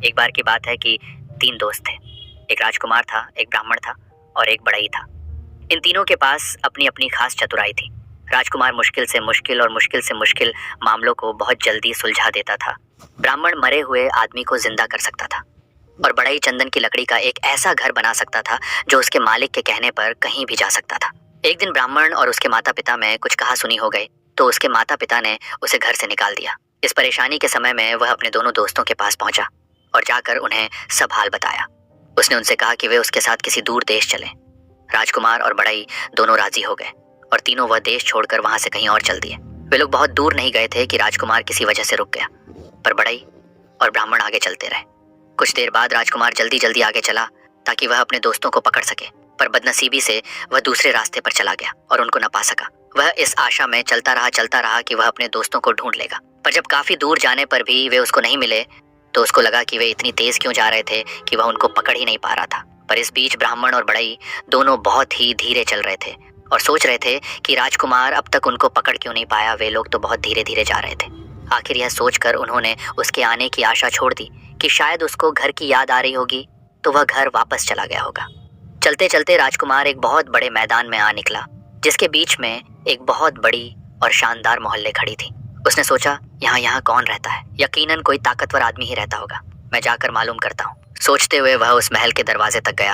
एक बार की बात है कि 3 दोस्त थे। एक राजकुमार था, एक ब्राह्मण था और एक बढ़ई था। इन तीनों के पास अपनी अपनी खास चतुराई थी। राजकुमार मुश्किल से मुश्किल और मुश्किल से मुश्किल मामलों को बहुत जल्दी सुलझा देता था। ब्राह्मण मरे हुए आदमी को जिंदा कर सकता था और बढ़ई चंदन की लकड़ी का एक ऐसा घर बना सकता था जो उसके मालिक के कहने पर कहीं भी जा सकता था। एक दिन ब्राह्मण और उसके माता पिता में कुछ कहासुनी हो गई तो उसके माता पिता ने उसे घर से निकाल दिया। इस परेशानी के समय में वह अपने दोनों दोस्तों के पास पहुंचा और जाकर उन्हें सब हाल बताया। उसने उनसे कहा कि वे उसके साथ किसी दूर देश चलें। राजकुमार और बढ़ई दोनों राजी हो गए और तीनों वह देश छोड़कर वहां से कहीं और चल दिए। वे लोग बहुत दूर नहीं गए थे कि राजकुमार किसी वजह से रुक गया, पर बढ़ई और ब्राह्मण आगे चलते रहे। कुछ देर बाद राजकुमार जल्दी जल्दी आगे चला ताकि वह अपने दोस्तों को पकड़ सके, पर बदनसीबी से वह दूसरे रास्ते पर चला गया और उनको न पा सका। वह इस आशा में चलता रहा कि वह अपने दोस्तों को ढूंढ लेगा, पर जब काफी दूर जाने पर भी वे उसको नहीं मिले तो उसको लगा कि वे इतनी तेज क्यों जा रहे थे कि वह उनको पकड़ ही नहीं पा रहा था। पर इस बीच ब्राह्मण और बढ़ई दोनों बहुत ही धीरे चल रहे थे और सोच रहे थे कि राजकुमार अब तक उनको पकड़ क्यों नहीं पाया। वे लोग तो बहुत धीरे धीरे जा रहे थे। आखिर यह सोचकर उन्होंने उसके आने की आशा छोड़ दी कि शायद उसको घर की याद आ रही होगी तो वह घर वापस चला गया होगा। चलते चलते राजकुमार एक बहुत बड़े मैदान में आ निकला जिसके बीच में एक बहुत बड़ी और शानदार मोहल्ले खड़ी थी। उसने सोचा, यहाँ कौन रहता है? यकीनन कोई ताकतवर आदमी ही रहता होगा। मैं जाकर मालूम करता हूँ। सोचते हुए वह उस महल के दरवाजे तक गया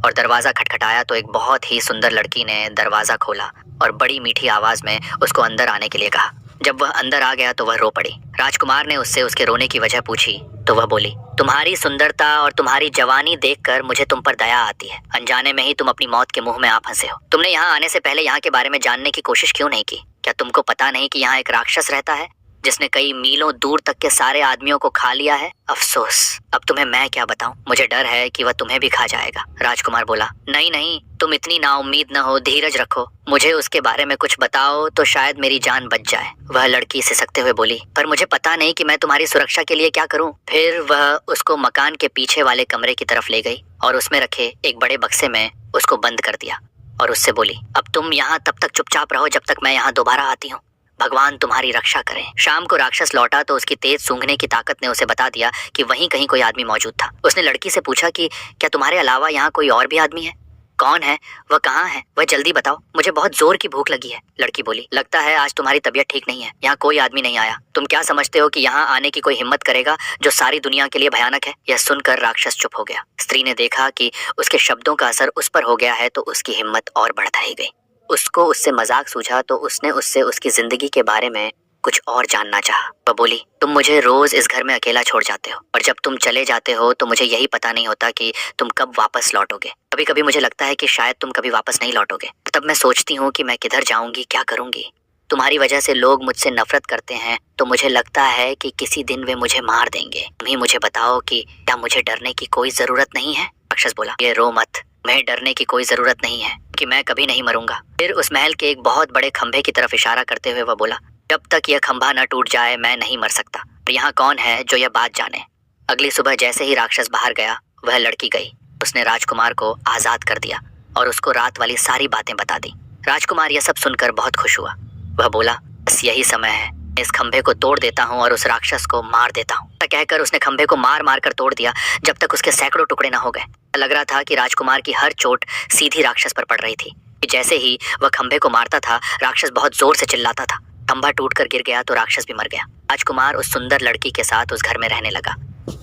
और दरवाजा खटखटाया तो एक बहुत ही सुंदर लड़की ने दरवाजा खोला और बड़ी मीठी आवाज में उसको अंदर आने के लिए कहा। जब वह अंदर आ गया तो वह रो पड़ी। राजकुमार ने उससे उसके रोने की वजह पूछी तो वह बोली, तुम्हारी सुंदरता और तुम्हारी जवानी देखकर मुझे तुम पर दया आती है। अनजाने में ही तुम अपनी मौत के मुंह में आ फंसे हो। तुमने यहाँ आने से पहले यहाँ के बारे में जानने की कोशिश क्यों नहीं की? क्या तुमको पता नहीं कि यहाँ एक राक्षस रहता है जिसने कई मीलों दूर तक के सारे आदमियों को खा लिया है? अफसोस, अब तुम्हें मैं क्या बताऊं? मुझे डर है कि वह तुम्हें भी खा जाएगा। राजकुमार बोला, नहीं, तुम इतनी नाउम्मीद न हो, धीरज रखो। मुझे उसके बारे में कुछ बताओ तो शायद मेरी जान बच जाए। वह लड़की सिसकते हुए बोली, पर मुझे पता नहीं कि मैं तुम्हारी सुरक्षा के लिए क्या करूं। फिर वह उसको मकान के पीछे वाले कमरे की तरफ ले गई और उसमें रखे एक बड़े बक्से में उसको बंद कर दिया और उससे बोली, अब तुम यहाँ तब तक चुपचाप रहो जब तक मैं यहाँ दोबारा आती हूँ। भगवान तुम्हारी रक्षा करें। शाम को राक्षस लौटा तो उसकी तेज सूंघने की ताकत ने उसे बता दिया कि वहीं कहीं कोई आदमी मौजूद था। उसने लड़की से पूछा कि क्या तुम्हारे अलावा यहाँ कोई और भी आदमी है? कौन है? वह कहाँ है? वह जल्दी बताओ, मुझे बहुत जोर की भूख लगी है। लड़की बोली, लगता है आज तुम्हारी तबीयत ठीक नहीं है। यहाँ कोई आदमी नहीं आया। तुम क्या समझते हो कि यहाँ आने की कोई हिम्मत करेगा जो सारी दुनिया के लिए भयानक है? यह सुनकर राक्षस चुप हो गया। स्त्री ने देखा कि उसके शब्दों का असर उस पर हो गया है तो उसकी हिम्मत और बढ़ता ही गई। उसको उससे मजाक सूझा तो उसने उससे उसकी जिंदगी के बारे में कुछ और जानना चाहा। वह बोली, तुम मुझे रोज इस घर में अकेला छोड़ जाते हो और जब तुम चले जाते हो तो मुझे यही पता नहीं होता कि तुम कब वापस लौटोगे। कभी कभी मुझे लगता है कि शायद तुम कभी वापस नहीं लौटोगे। तब मैं सोचती हूँ कि मैं किधर जाऊंगी, क्या करूंगी। तुम्हारी वजह से लोग मुझसे नफरत करते हैं तो मुझे लगता है कि किसी दिन वे मुझे मार देंगे। तुम ही मुझे बताओ कि क्या मुझे डरने की कोई जरूरत नहीं है? राक्षस बोला, ये रो मत, मैं डरने की कोई जरूरत नहीं है कि मैं कभी नहीं मरूंगा। फिर उस महल के एक बहुत बड़े खंभे की तरफ इशारा करते हुए वह बोला, जब तक यह खंभा न टूट जाए मैं नहीं मर सकता। पर यहाँ कौन है जो यह बात जाने? अगली सुबह जैसे ही राक्षस बाहर गया वह लड़की गई। उसने राजकुमार को आजाद कर दिया और उसको रात वाली सारी बातें बता दी। राजकुमार यह सब सुनकर बहुत खुश हुआ। वह बोला, बस यही समय है, इस खंभे को तोड़ देता हूँ और उस राक्षस को मार देता हूँ। कहकर उसने खंभे को मार मार कर तोड़ दिया जब तक उसके सैकड़ों टुकड़े न हो गए। लग रहा था कि राजकुमार की हर चोट सीधी राक्षस पर पड़ रही थी। जैसे ही वह खंभे को मारता था राक्षस बहुत जोर से चिल्लाता था। खंभा टूटकर गिर गया तो राक्षस भी मर गया। राजकुमार उस सुंदर लड़की के साथ उस घर में रहने लगा।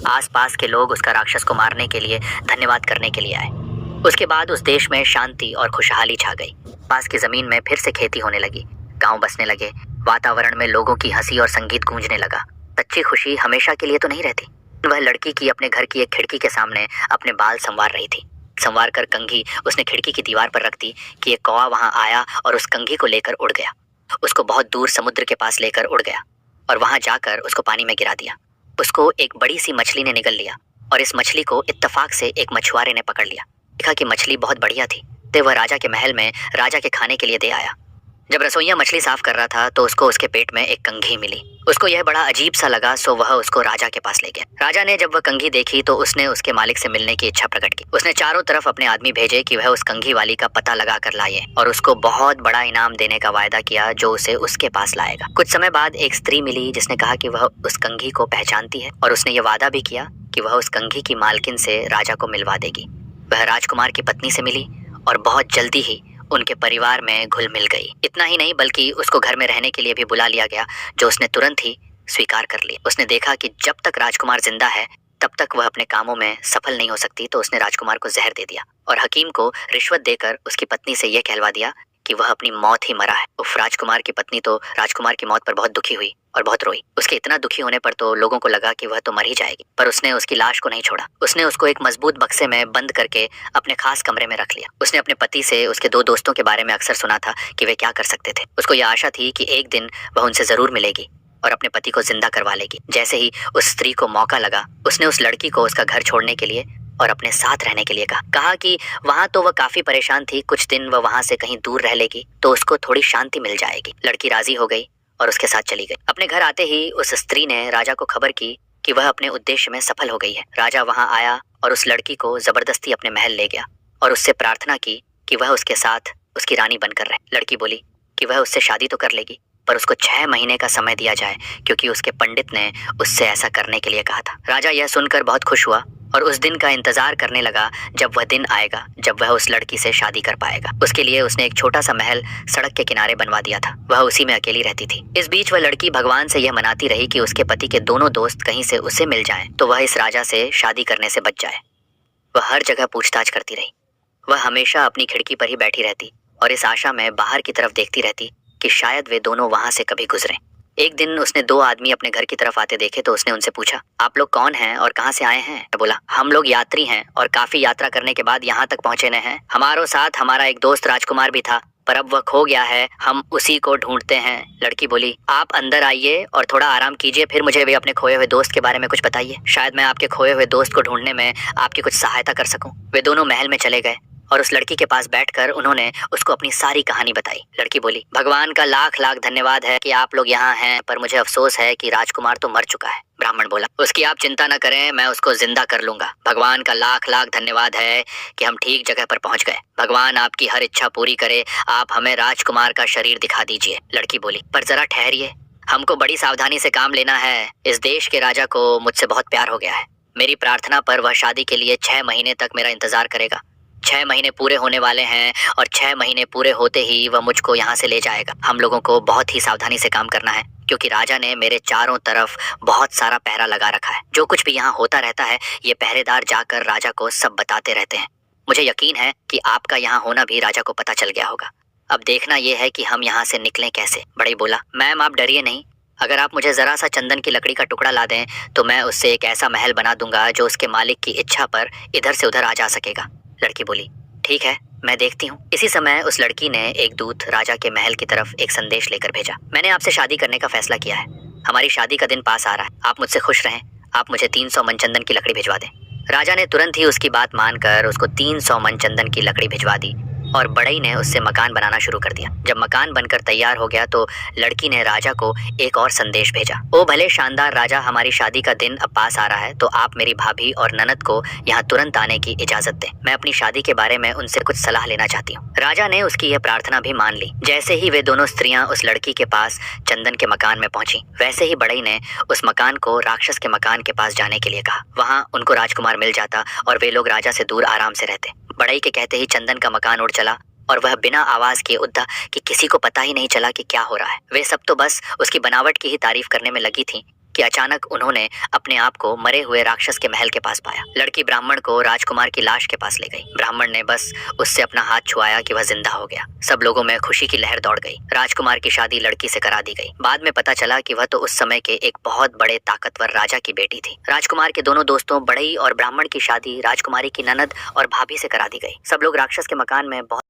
आसपास के लोग उसका राक्षस को मारने के लिए धन्यवाद करने के लिए आए। उसके बाद उस देश में शांति और खुशहाली छा गई। पास की जमीन में फिर से खेती होने लगी, गांव बसने लगे, वातावरण में लोगों की हंसी और संगीत गूंजने लगा। सच्ची खुशी हमेशा के लिए तो नहीं रहती। वह लड़की की अपने घर की एक खिड़की के सामने अपने बाल संवार रही थी। संवार कर कंघी उसने खिड़की की दीवार पर रख दी कि एक कौवा वहां आया और उस कंघी को लेकर उड़ गया। उसको बहुत दूर समुद्र के पास लेकर उड़ गया और वहां जाकर उसको पानी में गिरा दिया। उसको एक बड़ी सी मछली ने निगल लिया और इस मछली को इत्तेफाक से एक मछुआरे ने पकड़ लिया। देखा कि मछली बहुत बढ़िया थी तो वह राजा के महल में राजा के खाने के लिए दे आया। जब रसोइया मछली साफ कर रहा था तो उसको उसके पेट में एक कंघी मिली। उसको यह बड़ा अजीब सा लगा सो वह उसको राजा के पास ले गया। राजा ने जब वह कंघी देखी तो उसने उसके मालिक से मिलने की इच्छा प्रकट की। उसने चारों तरफ अपने आदमी भेजे कि वह उस कंघी वाली का पता लगा कर लाए और उसको बहुत बड़ा इनाम देने का वायदा किया जो उसे उसके पास लाएगा। कुछ समय बाद एक स्त्री मिली जिसने कहा कि वह उस कंघी को पहचानती है और उसने ये वादा भी किया कि वह उस कंघी की मालकिन से राजा को मिलवा देगी। वह राजकुमार की पत्नी से मिली और बहुत जल्दी ही उनके परिवार में घुल मिल गई। इतना ही नहीं बल्कि उसको घर में रहने के लिए भी बुला लिया गया, जो उसने तुरंत ही स्वीकार कर लिया। उसने देखा कि जब तक राजकुमार जिंदा है तब तक वह अपने कामों में सफल नहीं हो सकती, तो उसने राजकुमार को जहर दे दिया और हकीम को रिश्वत देकर उसकी पत्नी से यह कहलवा दिया कि वह अपनी मौत ही मरा है। उफ, राजकुमार की पत्नी तो राजकुमार की मौत पर बहुत दुखी हुई और बहुत रोई। उसके इतना दुखी होने पर तो लोगों को लगा कि वह तो मर ही जाएगी, पर उसने उसकी लाश को नहीं छोड़ा। उसने उसको एक मजबूत बक्से में बंद करके अपने खास कमरे में रख लिया। उसने अपने पति से उसके दो दोस्तों के बारे में अक्सर सुना था कि वे क्या कर सकते थे। उसको यह आशा थी कि एक दिन वह उनसे जरूर मिलेगी और अपने पति को जिंदा करवा लेगी। जैसे ही उस स्त्री को मौका लगा, उसने उस लड़की को उसका घर छोड़ने के लिए और अपने साथ रहने के लिए कहा कि वहाँ तो वह काफी परेशान थी, कुछ दिन वह वहाँ से कहीं दूर रह लेगी तो उसको थोड़ी शांति मिल जाएगी। लड़की राजी हो गई और उसके साथ चली गई। अपने घर आते ही उस स्त्री ने राजा को खबर की कि वह अपने उद्देश्य में सफल हो गई है। राजा वहाँ आया और उस लड़की को जबरदस्ती अपने महल ले गया और उससे प्रार्थना की कि वह उसके साथ उसकी रानी बनकर रहे। लड़की बोली कि वह उससे शादी तो कर लेगी, पर उसको 6 महीने का समय दिया जाए, क्योंकि उसके पंडित ने उससे ऐसा करने के लिए कहा था। राजा यह सुनकर बहुत खुश हुआ और उस दिन का इंतजार करने लगा जब वह दिन आएगा जब वह उस लड़की से शादी कर पाएगा। उसके लिए उसने एक छोटा सा महल सड़क के किनारे बनवा दिया था। वह उसी में अकेली रहती थी। इस बीच वह लड़की भगवान से यह मनाती रही कि उसके पति के दोनों दोस्त कहीं से उसे मिल जाएं तो वह इस राजा से शादी करने से बच जाए। वह हर जगह पूछताछ करती रही। वह हमेशा अपनी खिड़की पर ही बैठी रहती और इस आशा में बाहर की तरफ देखती रहती कि शायद वे दोनों वहां से कभी गुजरें। एक दिन उसने 2 आदमी अपने घर की तरफ आते देखे तो उसने उनसे पूछा, आप लोग कौन हैं और कहाँ से आए हैं? बोला, हम लोग यात्री हैं और काफी यात्रा करने के बाद यहाँ तक पहुँचे न हैं। हमारे साथ हमारा एक दोस्त राजकुमार भी था, पर अब वह खो गया है, हम उसी को ढूंढते हैं। लड़की बोली, आप अंदर आइए और थोड़ा आराम कीजिए, फिर मुझे भी अपने खोए हुए दोस्त के बारे में कुछ बताइए। शायद मैं आपके खोए हुए दोस्त को ढूंढने में आपकी कुछ सहायता कर सकूं। वे दोनों महल में चले गए और उस लड़की के पास बैठकर उन्होंने उसको अपनी सारी कहानी बताई। लड़की बोली, भगवान का लाख लाख धन्यवाद है कि आप लोग यहाँ हैं, पर मुझे अफसोस है कि राजकुमार तो मर चुका है। ब्राह्मण बोला, उसकी आप चिंता न करें, मैं उसको जिंदा कर लूंगा। भगवान का लाख लाख धन्यवाद है कि हम ठीक जगह पर पहुंच गए। भगवान आपकी हर इच्छा पूरी करे, आप हमें राजकुमार का शरीर दिखा दीजिए। लड़की बोली, पर जरा ठहरिए, हमको बड़ी सावधानी से काम लेना है। इस देश के राजा को मुझसे बहुत प्यार हो गया है। मेरी प्रार्थना पर वह शादी के लिए 6 महीने तक मेरा इंतजार करेगा। 6 महीने पूरे होने वाले हैं और 6 महीने पूरे होते ही वह मुझको यहाँ से ले जाएगा। हम लोगों को बहुत ही सावधानी से काम करना है, क्योंकि राजा ने मेरे चारों तरफ बहुत सारा पहरा लगा रखा है। जो कुछ भी यहाँ होता रहता है, ये पहरेदार जाकर राजा को सब बताते रहते हैं। मुझे यकीन है कि आपका यहाँ होना भी राजा को पता चल गया होगा। अब देखना यह है कि हम यहाँ से निकलें कैसे। बड़ई बोला, मैम आप डरिए नहीं, अगर आप मुझे जरा सा चंदन की लकड़ी का टुकड़ा ला दें तो मैं उससे एक ऐसा महल बना दूंगा जो उसके मालिक की इच्छा पर इधर से उधर आ जा सकेगा। लड़की बोली, ठीक है, मैं देखती हूँ। इसी समय उस लड़की ने एक दूत राजा के महल की तरफ एक संदेश लेकर भेजा। मैंने आपसे शादी करने का फैसला किया है। हमारी शादी का दिन पास आ रहा है। आप मुझसे खुश रहें। आप मुझे 300 मन चंदन की लकड़ी भिजवा दें। राजा ने तुरंत ही उसकी बात मानकर उसको 300 मन चंदन की लकड़ी भिजवा दी और बड़ई ने उससे मकान बनाना शुरू कर दिया। जब मकान बनकर तैयार हो गया तो लड़की ने राजा को एक और संदेश भेजा। ओ भले शानदार राजा, हमारी शादी का दिन अब पास आ रहा है, तो आप मेरी भाभी और ननद को यहाँ तुरंत आने की इजाजत दें। मैं अपनी शादी के बारे में उनसे कुछ सलाह लेना चाहती हूँ। राजा ने उसकी यह प्रार्थना भी मान ली। जैसे ही वे दोनों स्त्रियां उस लड़की के पास चंदन के मकान में पहुंची, वैसे ही बड़ई ने उस मकान को राक्षस के मकान के पास जाने के लिए कहा। वहाँ उनको राजकुमार मिल जाता और वे लोग राजा से दूर आराम से रहते। बड़ई के कहते ही चंदन का मकान उड़ चला और वह बिना आवाज किए उड़ा कि किसी को पता ही नहीं चला कि क्या हो रहा है। वे सब तो बस उसकी बनावट की ही तारीफ करने में लगी थी कि अचानक उन्होंने अपने आप को मरे हुए राक्षस के महल के पास पाया। लड़की ब्राह्मण को राजकुमार की लाश के पास ले गई। ब्राह्मण ने बस उससे अपना हाथ छुआया कि वह जिंदा हो गया। सब लोगों में खुशी की लहर दौड़ गई। राजकुमार की शादी लड़की से करा दी गई। बाद में पता चला कि वह तो उस समय के एक बहुत बड़े ताकतवर राजा की बेटी थी। राजकुमार के दोनों दोस्तों बड़ई और ब्राह्मण की शादी राजकुमारी की ननद और भाभी से करा दी गई। सब लोग राक्षस के मकान में बहुत